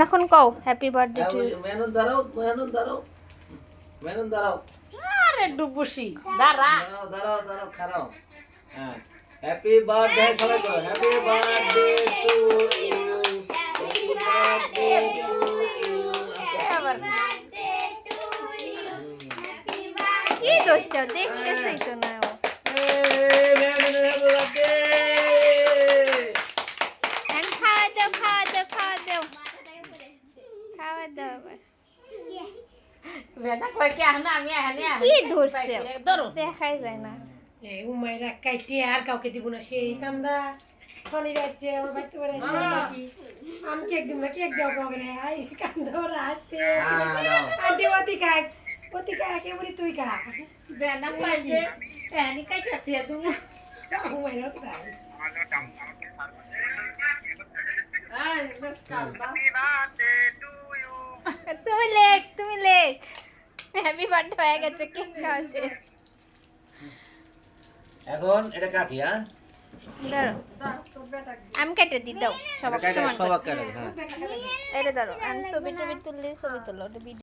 এখন কও happy birthday to you. মেহনত দাঁড়াও, মেহনত দাঁড়াও, মেহনত দাঁড়াও, আরে ডুবুসি দাঁড়া। দাঁড়াও, দাঁড়াও, দাঁড়াও, খাড়াও। হ্যাঁ, হ্যাপি বার্থডে সবাই করো, happy birthday to you, happy birthday to you. আবার কি করছো দেখতেছই তো না ও। And খাওয়া দাও খাওয়া দাও খাওয়া দাও খাওয়া দাও এবার। বেটা কই কি আহনা আমি আহনে কি ধরছে ধরো দেখাই যায় না। উমাইরা কাইটে আর কাউকে দিব না সেই কামদা শনি রাজ্যে আমার বাঁচতে পারে নাকি আমি কেক দিব না কেক দেওয়া করে আই কান্দা ওরা আসতে আন্টি অতি কাক এবারে তুই কা বেটা কইছে এনি কাইতাছে তুমি উমাইরা তো তাই আই বেশ কালবা তুমি লেট হ্যাপি বার্থডে হয়ে গেছে কেক খাওয়া শেষ। এখন এটা কাকি, হ্যাঁ ধরো আমি কেটে দিই দাও সবাই সমান সবাক কাটে, হ্যাঁ। এটা ধরো আমি ছবি টবি তুললে ছবি তোলো